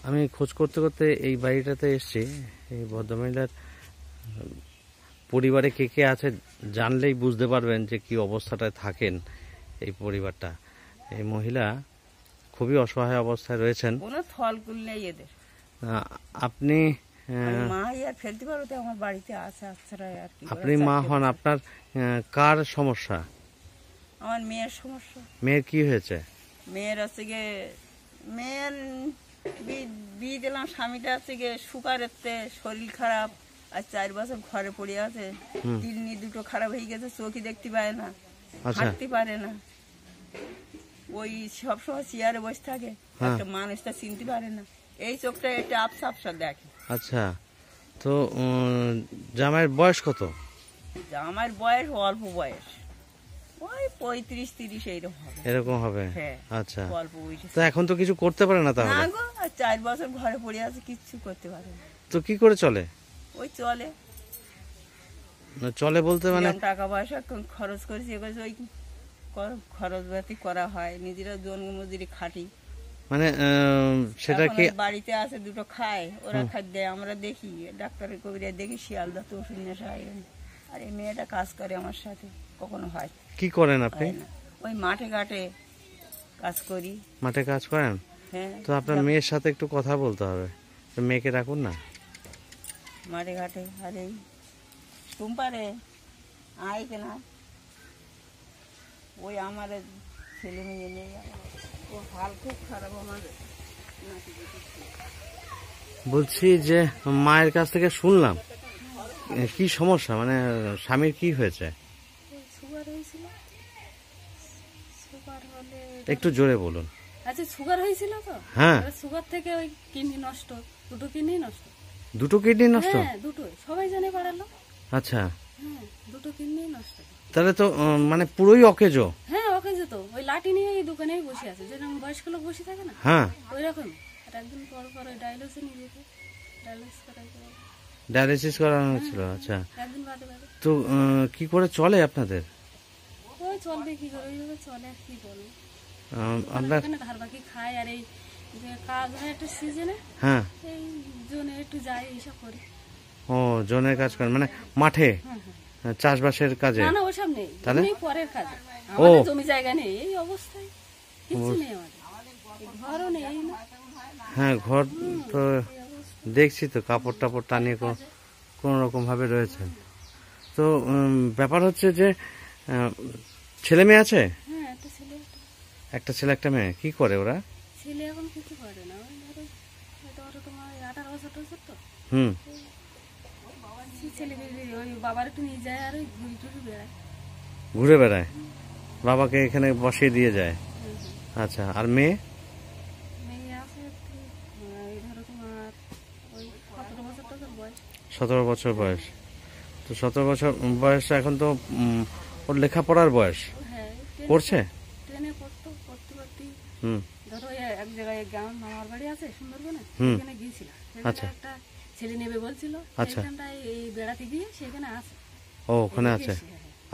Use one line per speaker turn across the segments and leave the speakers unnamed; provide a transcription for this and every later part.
আমি খোঁজ করতে করতে এই বাড়িটাতে এসেছি। এই ভদ্রমহিলার পরিবারে কে কে আছে জানলেই বুঝতে পারবেন যে কি অবস্থাটায় থাকেন এই পরিবারটা। এই মহিলা খুবই অসহায় অবস্থায় রয়েছেন।
কোনো ফলকুল নেই এদের।
আপনি
মা আর ফেলতে পারো তো, আমার বাড়িতে আছে আচ্ছারা আর কি।
আপনি মা হন, আপনার কার সমস্যা?
আমার মেয়ের সমস্যা।
মেয়ের কি হয়েছে?
মেয়ের হচ্ছে গিয়ে মেয়ের বিয়ে দিলাম, স্বামীটা হচ্ছে গিয়ে সুগারেতে শরীর খারাপ, আর 4 বছর ঘরে পড়ে আছে। কিডনি দুটো খারাপ হয়ে গেছে, চোখই দেখতে পায় না, হাঁটতে পারে না, ওই সবসময় চেয়ারে বসে থাকে, একটা মানুষটা চিনতে পারে না, এই চোখটা একটু আবসা আবসা দেখে।
আচ্ছা, তো জামাইয়ের বয়স কত?
জামাইয়ের বয়স অল্প বয়স, ওই 35-30 এইরকম হবে।
এরকম হবে?
হ্যাঁ।
আচ্ছা,
অল্প বয়স।
তো এখন তো কিছু করতে পারে না তাহলে?
না গো, আর 4 বছর ঘরে পড়ে আছে, কিচ্ছু করতে পারে না।
তো কি করে চলে?
ওই চলে
চলে বলতে মানে
টাকা পয়সা খরচ করেছি, ওই খরচ বাতি করা হয়, নিজেরা জন মজুরি খাটি।
মানে সেটা কি
বাড়িতে আছে, দুটো খায়, ওরা খাদ্য দেয়, আমরা দেখি ডাক্তারের কবিরা দেখি, শিয়ালদা তো ওষুধ নেশা হয়। আর এই মেয়েটা কাজ করে আমার সাথে, কখনো হয়।
কি করেন আপনি?
ওই মাঠে ঘাটে কাজ করি।
মাঠে কাজ করেন?
হ্যাঁ।
তো আপনার মেয়ের সাথে একটু কথা বলতে হবে, মেয়েকে রাখুন না
মাঠে ঘাটে। আর এই টুম্পারে আয় কেনা, ওই আমার ছেলে মেয়ে নেই, ও হাল খুব খারাপ আমাদের।
বলছি যে মায়ের কাছ থেকে শুনলাম কি সমস্যা, মানে স্বামীর কি হয়েছে? একটু জোরে বলুন।
আচ্ছা, সুগার হয়েছিল তো?
হ্যাঁ।
সুগার থেকে ওই কিডনি নষ্ট, দুটো কিডনি নষ্ট।
দুটো কিডনি নষ্ট?
হ্যাঁ, দুটোই, সবাই জানে পাড়ালো।
আচ্ছা,
হ্যাঁ, দুটো কিডনি নষ্ট।
তাহলে তো মানে পুরোই অকেজো।
হ্যাঁ, অকেজো তো, ওই লাঠি নিয়ে এই দোকানেই বসে আছে, যেরকম বয়স্ক লোক বসে থাকে না,
হ্যাঁ,
ওই রকম। আর একদিন পর পর ওই ডায়ালিসিসে নিয়ে যেত,
ডায়ালিসিস করানো ছিল। আচ্ছা,
একদিন বাদে বাদে।
তো কি করে চলে আপনাদের?
ওই চলবে কি করে, ওইভাবে চলে, কি বলবো।
আপনার
ধার বাকি খায়, আর এই যে কাজ হয় একটা সিজনে,
হ্যাঁ,
এই জোনে একটু যায়, এইসব করি।
ও জনের কাজ করেন, মানে মাঠে চাষবাসের কাজে?
না না, ওসব নেই,
তাহলে
পরের কাজে। আমাদের জমি জায়গা নেই, এই অবস্থায় কিছু নেই, আমাদের ঘরও নেই।
হ্যাঁ, ঘর তো দেখছি তো, কাপড় টাপড় টানিয়ে কোন রকম ভাবে রয়েছে। তো ব্যাপার হচ্ছে যে ছেলে মেয়ে আছে?
হ্যাঁ, একটা ছেলে
একটা মেয়ে। কি করে ওরা?
ছেলে এখন কিছু করে না, ওই ধরো তোমার 18 বছর টছর তো। ছেলেকে ওই বাবার একটু নিয়ে যায়, আর ওই ঘুরে বেড়ায়,
বাবাকে এখানে বসিয়ে দিয়ে যায়। আচ্ছা, আর মেয়ে?
মেয়ে আছে ধরো তোমার ওই 17 বছর টছর বয়স।
17 বছর বয়স? তো 17 বছর বয়স, এখন তো ওর লেখাপড়ার বয়স।
হ্যাঁ,
পড়ছে?
ট্রেনে পড়তে ধরো এক জায়গায় গ্রাম, মামার বাড়ি আছে সুন্দরবনে, সেখানে গিয়েছিলাম।
আচ্ছা,
একটা ছেলে নেবে বলছিল,
আচ্ছা,
সেখানটায় এই বেড়াতে গিয়ে সেখানে আছে।
ও ওখানে আছে?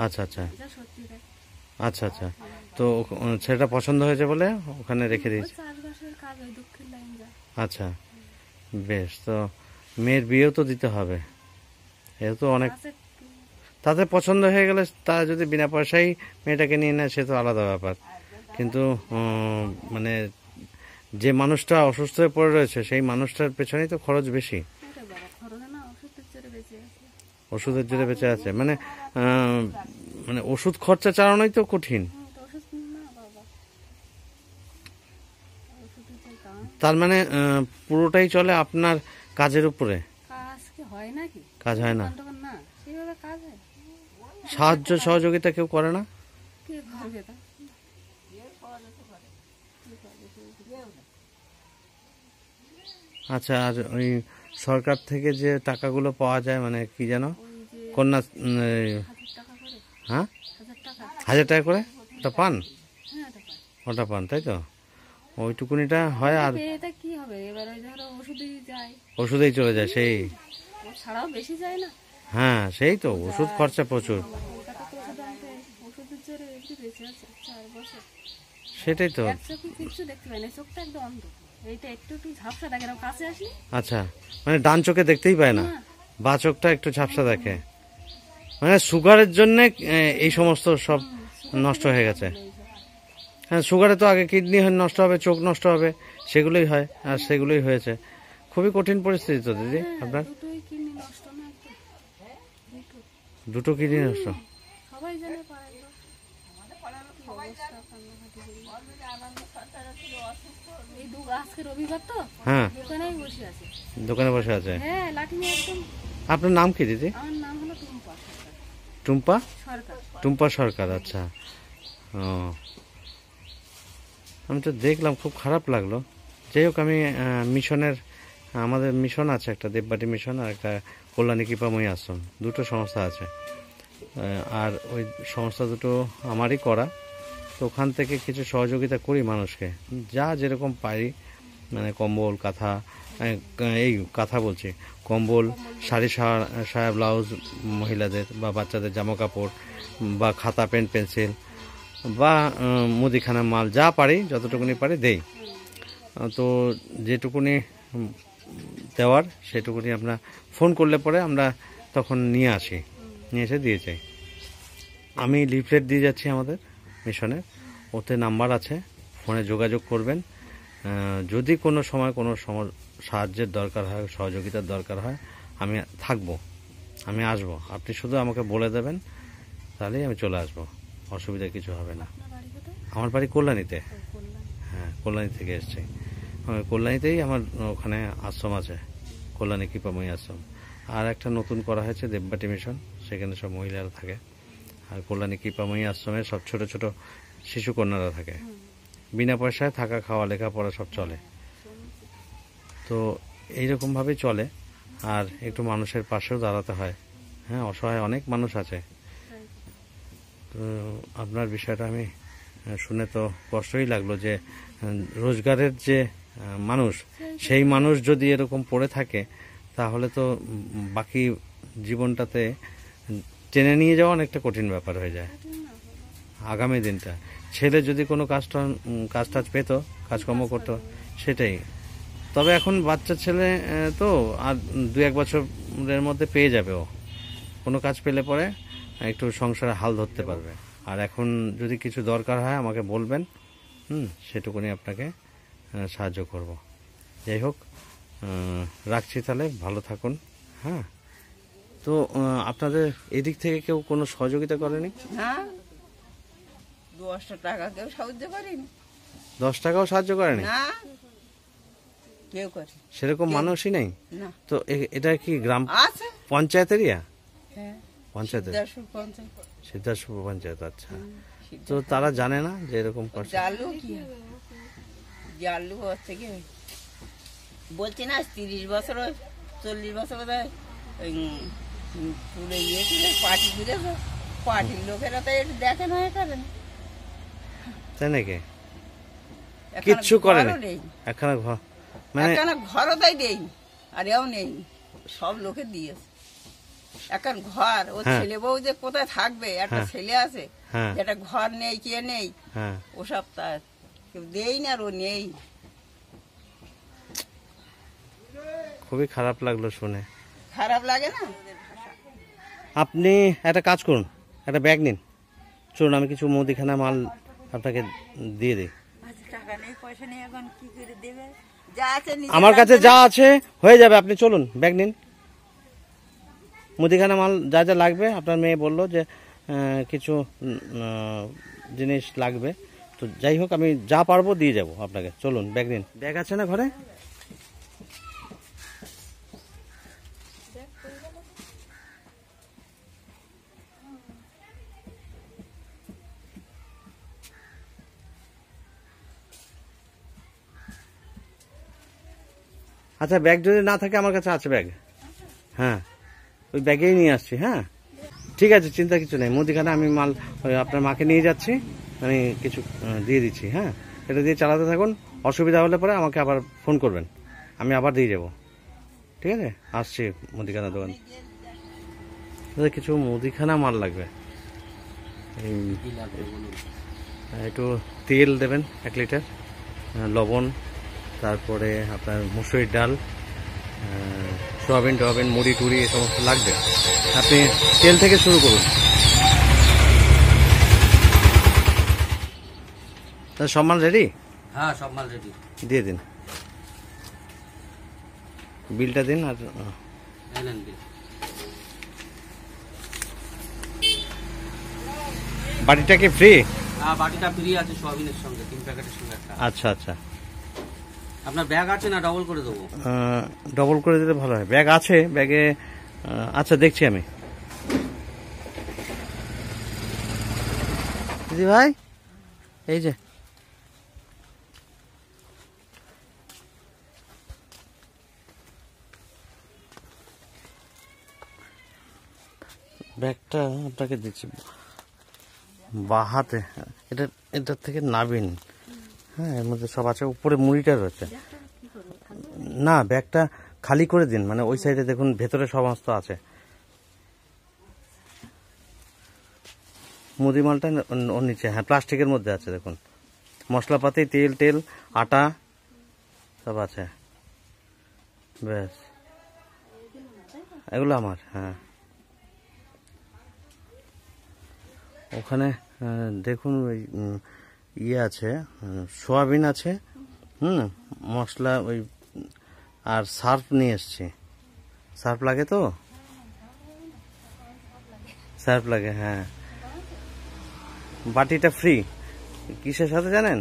আচ্ছা আচ্ছা,
সত্যি তাই।
আচ্ছা আচ্ছা, তো ছেলেটা পছন্দ হয়েছে বলে ওখানে রেখে দিয়েছে?
চাষবাসের কাজ, ওই দক্ষিণ লাইন যায়।
আচ্ছা, বেশ। তো মেয়ের বিয়েও তো দিতে হবে, এ তো অনেক, তাদের পছন্দ হয়ে গেলে, তারা যদি বিনা পয়সায় মেয়েটাকে নিয়ে নেয় সে তো আলাদা ব্যাপার। কিন্তু মানে যে মানুষটা অসুস্থ হয়ে পড়ে রয়েছে, সেই মানুষটার পেছনেই তো খরচ বেশি। ওষুধের জোরে বেঁচে আছে, মানে মানে ওষুধ খরচা চালানোই তো কঠিন। তার মানে পুরোটাই চলে আপনার কাজের উপরে? কাজ হয় না, সাহায্য সহযোগিতা কেউ করে না? আচ্ছা, আর ওই সরকার থেকে যে টাকাগুলো পাওয়া যায়, মানে কি যেন কন্যা, হ্যাঁ, 1000 টাকা করে ওটা পান? ওটা পান, তাই তো? ওইটুকুনিটা হয়, আর
কি হবে এবার, ওই ধরো
ওষুধেই চলে যায়, সেই
ছাড়াও বেশি যায় না।
হ্যাঁ, সেই তো, ওষুধ খরচা প্রচুর। সেটাই তো।
কিছু দেখতে পাই না, চোখটা একদম অন্ধ। এইটা একটু একটু ঝাপসা দেখে না, কাছে আসি
আচ্ছা, মানে ডান চোখে দেখতেই পায় না,
না।
বা চোখটা একটু ঝাপসা দেখে, মানে সুগারের জন্য এই সমস্ত সব নষ্ট হয়ে গেছে। হ্যাঁ, সুগারে তো আগে কিডনি নষ্ট হবে, চোখ নষ্ট হবে, সেগুলোই হয়, আর সেগুলোই হয়েছে। খুবই কঠিন পরিস্থিতি তো দিদি আপনার।
দুটোই কিডনি নষ্ট না একটু?
দুটো কিডনি নষ্ট।
সবাই জানে পাড়ায় লোক। কি অবস্থা, কান্নাকাটি করি। এই আজকে রবিবার তো
হ্যাঁ,
দোকানেই বসে আছে।
দোকানে বসে আছে।
হ্যাঁ, লাঠি নিয়ে একদম।
আপনার নাম কি দিদি?
আমার নাম হলো টুম্পা সরকার।
টুম্পা?
সরকার।
টুম্পা সরকার, আচ্ছা। ও, আমি তো দেখলাম, খুব খারাপ লাগলো। যাই হোক, আমি মিশনের, আমাদের মিশন আছে একটা, দেববাটি মিশন, আর একটা কল্যাণী কৃপাময়ী আশ্রম, দুটো সংস্থা আছে। আর ওই সংস্থা দুটো আমারই করা, তো ওখান থেকে কিছু সহযোগিতা করি মানুষকে, যা যেরকম পারি, মানে কম্বল, কাঁথা, এই কাঁথা বলছি, কম্বল, শাড়ি, সায়া, ব্লাউজ, মহিলাদের বা বাচ্চাদের জামা কাপড়, বা খাতা, পেন, পেন্সিল, বা মুদিখানা মাল, যা পারি যতটুকুনি পারি দেই। তো যেটুকুনি দেওয়ার সেটুকুনি আপনার ফোন করলে পরে আমরা তখন নিয়ে আসি, নিয়ে এসে দিয়ে যাই। আমি লিফলেট দিয়ে যাচ্ছি আমাদের মিশনের, ওতে নাম্বার আছে, ফোনে যোগাযোগ করবেন। যদি কোনো সময় কোনো সাহায্যের দরকার হয়, সহযোগিতার দরকার হয়, আমি থাকবো, আমি আসব। আপনি শুধু আমাকে বলে দেবেন, তাহলেই আমি চলে আসবো, অসুবিধা কিছু হবে না।
আপনার বাড়ি কোথায়?
আমার বাড়ি কল্যাণীতে।
ও, কল্যাণ।
হ্যাঁ, কল্যাণী থেকে এসছি। কল্যাণীতেই আমার ওখানে আশ্রম আছে, কল্যাণী কৃপাময়ী আশ্রম। আর একটা নতুন করা হয়েছে দেববাটি মিশন, সেখানে সব মহিলারা থাকে। আর কল্যাণী কৃপাময়ী আশ্রমে সব ছোট ছোট শিশুকন্যারা থাকে, বিনা পয়সায় থাকা, খাওয়া, লেখাপড়া সব চলে। তো এইরকমভাবেই চলে। আর একটু মানুষের পাশেও দাঁড়াতে হয়। হ্যাঁ, অসহায় অনেক মানুষ আছে। তো আপনার বিষয়টা আমি শুনে তো কষ্টই লাগলো, যে রোজগারের যে মানুষ, সেই মানুষ যদি এরকম পড়ে থাকে, তাহলে তো বাকি জীবনটাতে টেনে নিয়ে যাওয়া অনেকটা কঠিন ব্যাপার হয়ে যায় আগামী দিনটা। ছেলে যদি কোনো কাজ টাজ পেত, কাজকর্ম করতো, সেটাই। তবে এখন বাচ্চা ছেলে তো আর 2-1 বছরের মধ্যে পেয়ে যাবে, ও কোনো কাজ পেলে পরে একটু সংসারে হাল ধরতে পারবে। আর এখন যদি কিছু দরকার হয় আমাকে বলবেন, সেটুকুনি আপনাকে সাহায্য করব। যাই হোক, রাখছি তাহলে, ভালো থাকুন। হ্যাঁ, তো আপনাদের এদিক থেকে কেউ কোনো সহযোগিতা করেনি?
হ্যাঁ, 10টা টাকা কেউ সাহায্য করেনি।
10 টাকাও সাহায্য করেনি?
না, কেউ করে
সেরকম মানুষই নেই
না।
তো। এটা কি গ্রাম
আছে,
পঞ্চায়েত এরিয়া?
হ্যাঁ,
পঞ্চায়েতের,
সিদ্ধারপুর পঞ্চায়েত।
সিদ্ধারপুর পঞ্চায়েত, আচ্ছা। তো তারা জানে না যে এরকম কষ্ট?
জানলু কি জানলু ওর থেকে বলছি না, 30 বছর 40 বছর বোধহয় পুরে গিয়েছিল, পার্টি ঘুরেছে, পার্টির লোকেরা তো এটা দেখে না, করেন
তাই নাকি? কিচ্ছু করেনি একখানা ঘর, মানে
ঘরও তাই নেই, আর এও নেই, সব লোকে দিয়েছে। এখন ঘর, ও
হ্যাঁ।
ছেলে বউ যে কোথায় থাকবে, একটা
হ্যাঁ।
ছেলে আছে,
হ্যাঁ,
একটা ঘর নেই, কে নেই,
হ্যাঁ,
ওসব তার কেউ দেই না, আর ও নেই।
খুবই খারাপ লাগলো শুনে।
খারাপ লাগে না?
আপনি একটা কাজ করুন, একটা ব্যাগ নিন, চলুন, আমি কিছু মুদিখানা মাল আপনাকে দিয়ে দিই।
টাকা নেই, পয়সা নেই, এখন কি করে দেবে? যা আছে
আমার কাছে যা আছে হয়ে যাবে, আপনি চলুন, ব্যাগ নিন, মুদিখানা মাল যা যা লাগবে। আপনার মেয়ে বললো যে কিছু জিনিস লাগবে, তো যাই হোক আমি যা পারবো দিয়ে যাবো আপনাকে। চলুন, ব্যাগ নিন। ব্যাগ আছে না ঘরে? আচ্ছা, ব্যাগ যদি না থাকে আমার কাছে আছে ব্যাগ। হ্যাঁ, ওই ব্যাগেই নিয়ে আসছি। হ্যাঁ, ঠিক আছে, চিন্তা কিছু নেই। মুদিখানা আমি মাল আপনার মাকে নিয়ে যাচ্ছি, আমি কিছু দিয়ে দিচ্ছি। হ্যাঁ, এটা দিয়ে চালাতে থাকুন, অসুবিধা হলে পরে আমাকে আবার ফোন করবেন, আমি আবার দিয়ে যাব। ঠিক আছে, আসছি মুদিখানা দোকান। কিছু মুদিখানা মাল লাগবে, একটু তেল দেবেন 1 লিটার, লবণ তারপরে আপনার মুসুরির ডাল, সোয়াবিন টোয়াবিন, মুড়ি টুড়ি এ সমস্ত লাগবে। আপনি তেল থেকে শুরু করুন। সব মাল রেডি?
হ্যাঁ, সব মাল রেডি।
দিয়ে দিন, বিলটা দিন। আর
এলেন বিল।
বাটিটা কি ফ্রি?
হ্যাঁ, বাটিটা ফ্রি আছে সোয়াবিনের সঙ্গে, 3 প্যাকেটের সঙ্গে একটা।
আচ্ছা আচ্ছা,
আপনার ব্যাগ আছে না ডবল করে দেবো?
ডবল করে দিলে ভালো হয়। ব্যাগ আছে, ব্যাগে আচ্ছা দেখছি আমি। দিদি ভাই, এই যে ব্যাগটা আপনাকে দিচ্ছি, বাহাতে। এটার থেকে নাবিন। হ্যাঁ, এর মধ্যে সব আছে, উপরে মুড়িটা রয়েছে। না, ব্যাগটা খালি করে দিন, মানে ওই সাইডে দেখুন ভেতরে সমস্ত আছে। মুদি মালটা ওর নিচে, হ্যাঁ প্লাস্টিকের মধ্যে আছে দেখুন। মশলাপাতি, তেল টেল, আটা সব আছে। ব্যাস, এগুলো আমার। হ্যাঁ, ওখানে দেখুন ওই ইয়ে আছে, সোয়াবিন আছে, মশলা ওই, আর সার্ফ নিয়ে এসছি। সার্ফ লাগে তো? সার্ফ লাগে, হ্যাঁ। বাটিটা ফ্রি। কিসের সাথে জানেন?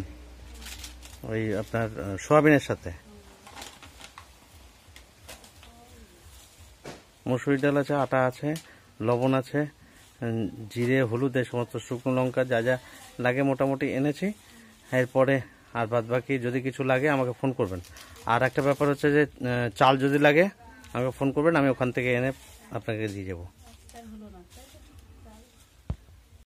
ওই আপনার সোয়াবিনের সাথে। মসুরি ডাল আছে, আটা আছে, লবণ আছে, জিরে, হলুদ, এই সমস্ত শুকনো লঙ্কা যা যা লাগে মোটামুটি এনেছি। এরপরে আর বাদ বাকি যদি কিছু লাগে আমাকে ফোন করবেন। আর একটা ব্যাপার হচ্ছে যে চাল যদি লাগে আমাকে ফোন করবেন, আমি ওখান থেকে এনে আপনাকে দিয়ে যাবো।